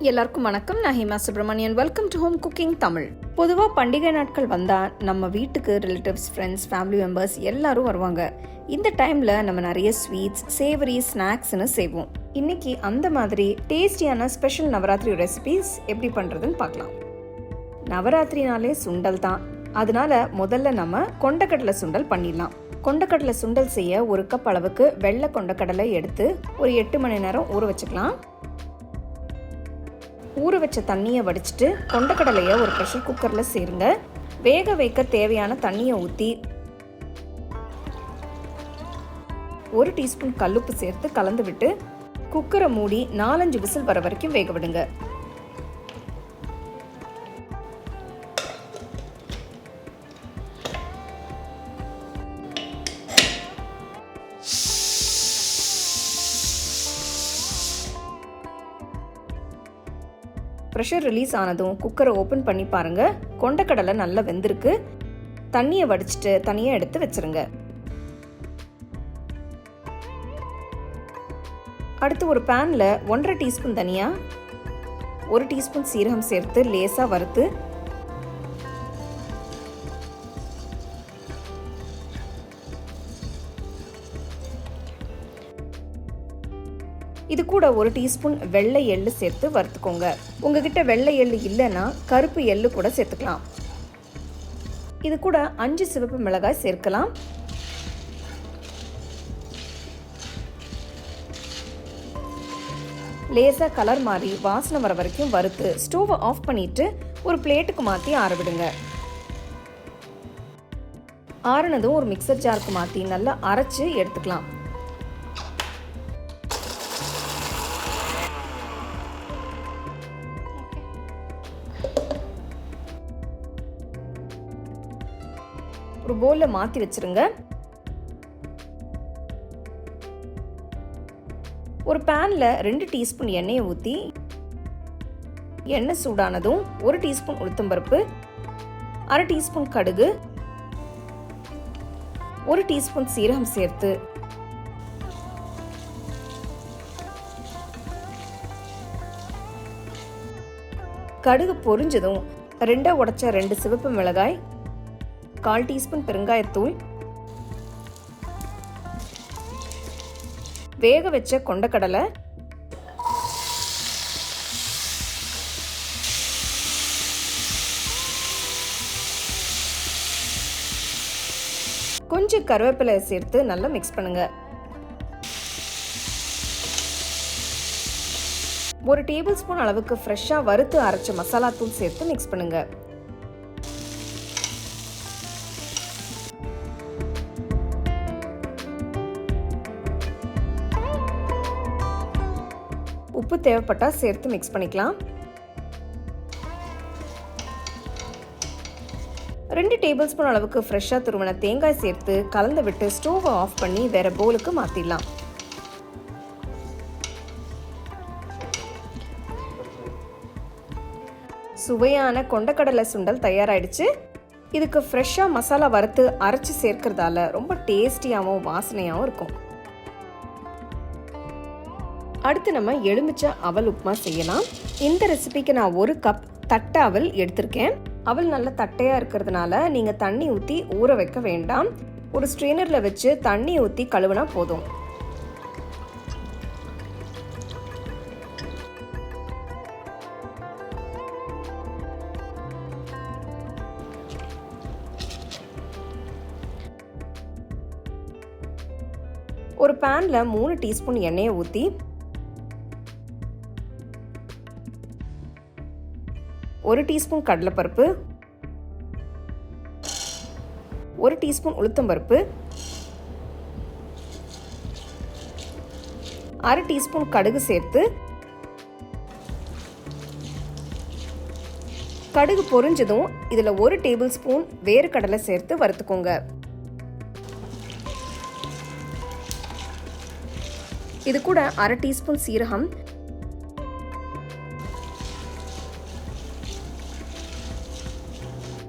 எல்லாருக்கும் வணக்கம். நான் Hema Subramanian. Welcome to home cooking Tamil. பொதுவாக பண்டிகை நாட்கள் வந்தால் நம்ம வீட்டுக்கு ரிலேட்டிவ்ஸ், ஃப்ரெண்ட்ஸ், ஃபேமிலி மெம்பர்ஸ் எல்லாரும் வருவாங்க. இந்த டைமில் நம்ம நிறைய ஸ்வீட்ஸ், சேவரி, ஸ்நாக்ஸ்னு செய்வோம். இன்னைக்கு அந்த மாதிரி டேஸ்டியான ஸ்பெஷல் நவராத்திரி ரெசிபிஸ் எப்படி பண்ணுறதுன்னு பார்க்கலாம். நவராத்திரினாலே சுண்டல் தான். அதனால முதல்ல நம்ம கொண்டக்கடலை சுண்டல் பண்ணிடலாம். கொண்டக்கடலை சுண்டல் செய்ய 1 கப் அளவுக்கு வெள்ளை கொண்டக்கடலை எடுத்து ஒரு 8 மணி நேரம் ஊற வச்சுக்கலாம். ஊற வச்ச தண்ணியை வடிச்சிட்டு கொண்டக்கடலையை ஒரு ப்ரெஷர் குக்கரில் சேருங்க. வேக வைக்க தேவையான தண்ணியை ஊற்றி 1 டீஸ்பூன் கல்லுப்பு சேர்த்து கலந்து விட்டு குக்கரை மூடி 4-5 விசில் வர வரைக்கும் வேக விடுங்க. ப்ரெஷர் ரிலீஸ் ஆனதும் குக்கரை ஓப்பன் பண்ணி பாருங்க. கொண்டக்கடலை நல்லா வெந்திருக்கு. தண்ணியை வடிச்சிட்டு தனியாக எடுத்து வச்சிருங்க. அடுத்து ஒரு பேனில் 1.5 டீஸ்பூன் தனியா, 1 டீஸ்பூன் சீரகம் சேர்த்து லேசாக வறுத்து இது கூட 1 டீஸ்பூன் வெள்ளை எள்ளு சேர்த்து வறுத்துக்கோங்க. உங்ககிட்ட வெள்ளை எள்ளு இல்லைன்னா கருப்பு எள்ளு கூட சேர்த்துக்கலாம். இது கூட 5 சிவப்பு மிளகாய் சேர்க்கலாம். லேசா கலர் மாறி வாசனை வர வரைக்கும் வறுத்து ஸ்டோவை ஆஃப் பண்ணிட்டு ஒரு பிளேட்டுக்கு மாற்றி ஆற விடுங்க. ஆறுனதும் ஒரு மிக்சர் ஜாருக்கு மாற்றி நல்லா அரைச்சு எடுத்துக்கலாம். ஒரு பவுல்ல மாத்தி வச்சிருங்க. ஒரு பேன்ல 2 டீஸ்பூன் எண்ணெயை ஊற்றி எண்ணெய் சூடானதும் 1 டீஸ்பூன் உளுத்தம்பருப்பு, 1/2 டீஸ்பூன் கடுகு, 1 டீஸ்பூன் சீரகம் சேர்த்து கடுகு பொரிஞ்சதும் 2 உடைச்ச 2 சிவப்பு மிளகாய், 1/4 டீஸ்பூன் பெருங்காயத்தூள், வேக வச்ச கொண்டக்கடலை, கொஞ்சம் கருவேப்பிலை சேர்த்து நல்லா மிக்ஸ் பண்ணுங்க. 1 டேபிள் ஸ்பூன் அளவுக்கு ஃப்ரெஷ்ஷா வறுத்து அரைச்ச மசாலா தூள் சேர்த்து மிக்ஸ் பண்ணுங்க. உப்பு தேவைப்பட்டா சேர்த்து மிக்ஸ் பண்ணிக்கலாம். 2 டேபிள் ஸ்பூன் அளவுக்கு ஃப்ரெஷ்ஷா துருவின தேங்காய் சேர்த்து கலந்து விட்டு ஸ்டோவை ஆஃப் பண்ணி வேற பவுலுக்கு மாத்திடலாம். சுவையான கொண்டக்கடலை சுண்டல் தயாராயிடுச்சு. இதுக்கு ஃப்ரெஷ்ஷா மசாலா வறுத்து அரைச்சு சேர்க்கறதால ரொம்ப டேஸ்டியாகவும் வாசனையாகவும் இருக்கும். அடுத்து நம்ம எலுமிச்சை அவல் உப்புமா செய்யலாம். இந்த ரெசிபிக்கு நான் 1 கப் தட்டை அவல் எடுத்திருக்கேன். அவல் நல்ல தட்டையா இருக்கிறதுனால நீங்க தண்ணி ஊற்றி ஊற வைக்க வேண்டாம். ஒரு ஸ்ட்ரெயினர்ல வச்சு தண்ணி ஊற்றி கழுவினா போதும். ஒரு பேன்ல 3 டீஸ்பூன் எண்ணெயை ஊற்றி 1 டீஸ்பூன் கடலைப்பருப்பு, 1 டீஸ்பூன் உளுத்தம்பருப்பு, 1/2 டீஸ்பூன் கடுகு சேர்த்து கடுகு பொரிஞ்சதும் இதுல 1 டேபிள் ஸ்பூன் வேர்க்கடலை சேர்த்து வறுத்துக்கோங்க. இது கூட 1/2 டீஸ்பூன் சீரகம்,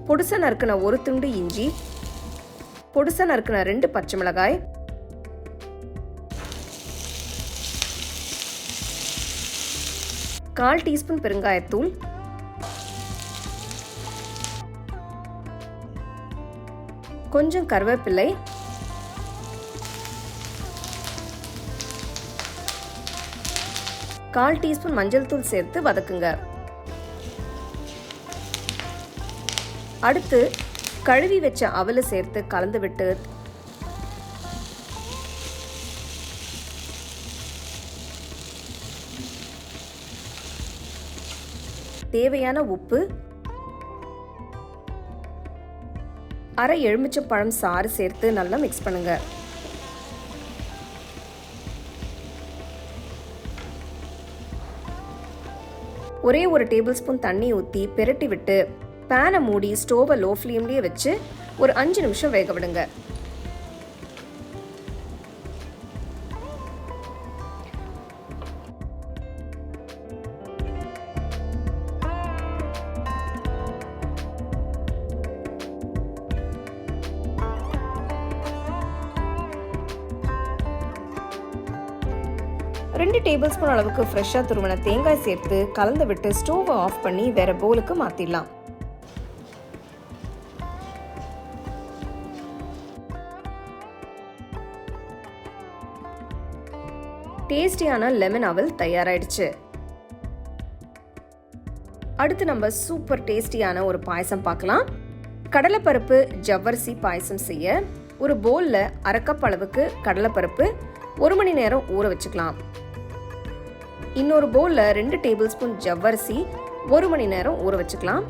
பொடுசா நறுக்கின 1 துண்டு இஞ்சி, பொடுசா நறுக்கின 2 பச்சை மிளகாய், 1/4 டீஸ்பூன் பெருங்காயத்தூள், கொஞ்சம் கருவேப்பிலை, கால் டீஸ்பூன் மஞ்சள் தூள் சேர்த்து வதக்குங்க. அடுத்து கழுவி வச்ச அவலை சேர்த்து கலந்து விட்டு தேவையான உப்பு, அரை எலுமிச்சம்பழம் சாறு சேர்த்து நல்லா மிக்ஸ் பண்ணுங்க. ஒரே ஒரு டேபிள் ஸ்பூன் தண்ணி ஊற்றி பெரட்டி விட்டு பேனை மூடி ஸ்டோவை லோ ஃப்ளேம்லேயே வச்சு ஒரு 5 நிமிஷம் வேக விடுங்க. ரெண்டு டேபிள் ஸ்பூன் அளவுக்கு ஃப்ரெஷ்ஷாக துருவின தேங்காய் சேர்த்து கலந்து விட்டு ஸ்டோவை ஆஃப் பண்ணி வேற பவுலுக்கு மாற்றிடலாம். டேஸ்டியான லெமன் அவல் தயாராயிடுச்சு. அடுத்து நம்ம சூப்பர் டேஸ்டியான ஒரு பாயசம் பார்க்கலாம். கடலைப்பருப்பு ஜவ்வரிசி பாயசம் செய்ய ஒரு பவுல்ல 1/2 கப் அளவுக்கு கடலைப்பருப்பு 1 மணி நேரம் ஊற வச்சுக்கலாம். இன்னொரு பவுல்ல 2 டேபிள் ஸ்பூன் ஜவ்வரிசி 1 மணி நேரம் ஊற வச்சுக்கலாம்.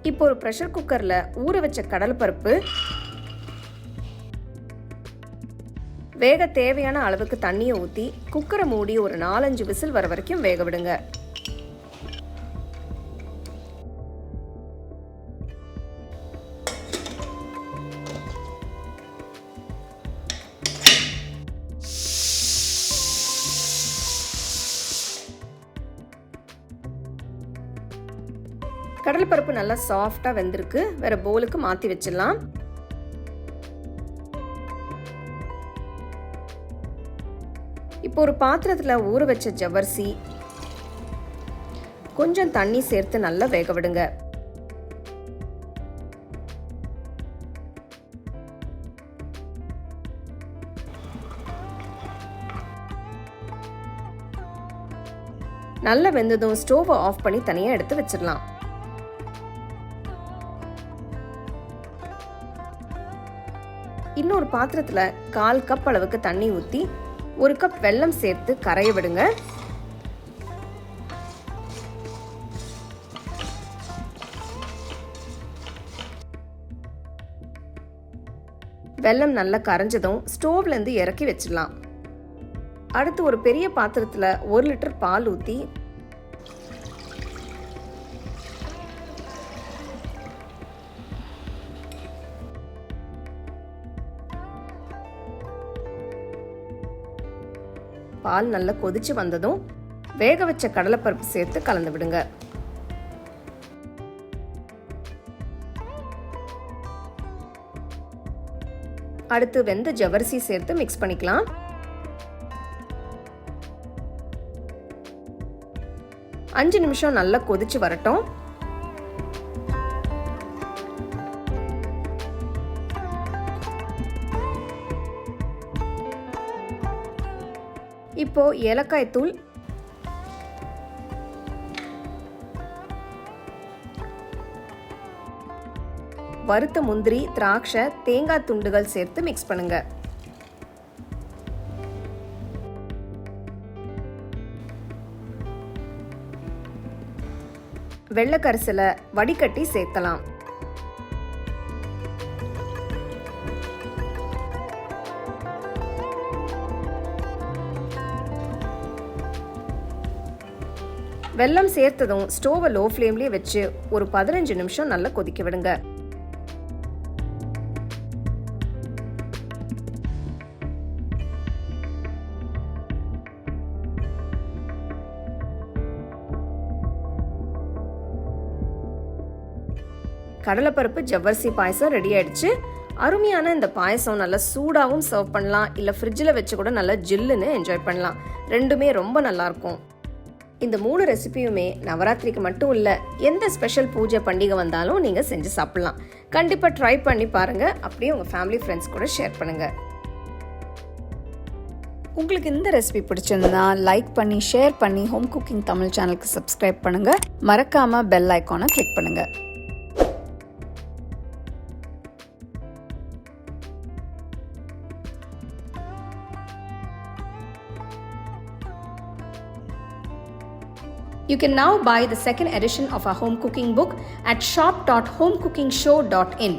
இப்போ ஒரு ப்ரெஷர் குக்கர்ல ஊற வச்ச கடலைப்பருப்பு, வேக தேவையான அளவுக்கு தண்ணியை ஊற்றி குக்கரை மூடி ஒரு 4-5 விசில் வர வரைக்கும் வேக விடுங்க. கடலைப்பருப்பு நல்லா சாஃப்டா வெந்திருக்கு. வேற பவுலுக்கு மாத்தி வச்சிடலாம். இப்போ ஒரு பாத்திரத்துல ஊற வச்ச ஜவ்வரிசி கொஞ்சம் தண்ணி சேர்த்து நல்லா வேக விடுங்க. நல்லா வெந்ததும் ஸ்டோவை ஆஃப் பண்ணி தனியா எடுத்து வச்சிடலாம். இன்னொரு பாத்திரத்துல 1/4 கப் அளவுக்கு தண்ணி ஊற்றி 1 கப் வெல்லம் சேர்த்து கரைய விடுங்க. வெல்லம் நல்லா கரைஞ்சதும் ஸ்டோவ்ல இருந்து இறக்கி வச்சிடலாம். அடுத்து ஒரு பெரிய பாத்திரத்துல 1 லிட்டர் பால் ஊற்றி பால் நல்லா கொதிச்சு வந்ததும் வேக வச்ச கடலைப்பருப்பு சேர்த்து கலந்து விடுங்க. அடுத்து வெந்த ஜவ்வரிசி சேர்த்து மிக்ஸ் பண்ணிக்கலாம். அஞ்சு நிமிஷம் நல்லா கொதிச்சு வரட்டும். இப்போ ஏலக்காய் தூள், வறுத்த முந்திரி, திராட்சை, தேங்காய் துண்டுகள் சேர்த்து மிக்ஸ் பண்ணுங்க. வெள்ளைக்கரிசலை வடிகட்டி சேர்க்கலாம். வெல்லம் சேர்த்ததும் ஸ்டோவை லோ ஃப்ளேம்லேயே வச்சு ஒரு 15 நிமிஷம் நல்லா கொதிக்க விடுங்க. கடலைப்பருப்பு ஜவ்வரிசி பாயசம் ரெடி ஆயிடுச்சு. அருமையான இந்த பாயசம் நல்லா சூடாகவும் சர்வ் பண்ணலாம், இல்லை ஃப்ரிட்ஜில் வச்சு கூட நல்லா ஜில்லுன்னு என்ஜாய் பண்ணலாம். ரெண்டுமே ரொம்ப நல்லாயிருக்கும். இந்த 3 ரெசிபியுமே நவராத்திரிக்கு மட்டும் இல்லை, எந்த ஸ்பெஷல் பூஜை பண்டிகை வந்தாலும் நீங்கள் செஞ்சு சாப்பிட்லாம். கண்டிப்பாக ட்ரை பண்ணி பாருங்கள். அப்படியே உங்கள் ஃபேமிலி ஃப்ரெண்ட்ஸ் கூட ஷேர் பண்ணுங்கள். உங்களுக்கு இந்த ரெசிபி பிடிச்சிருந்தா லைக் பண்ணி ஷேர் பண்ணி ஹோம் குக்கிங் தமிழ் சேனலுக்கு சப்ஸ்கிரைப் பண்ணுங்கள். மறக்காமல் பெல் ஐக்கானை கிளிக் பண்ணுங்கள். You can now buy the second edition of our home cooking book at shop.homecookingshow.in.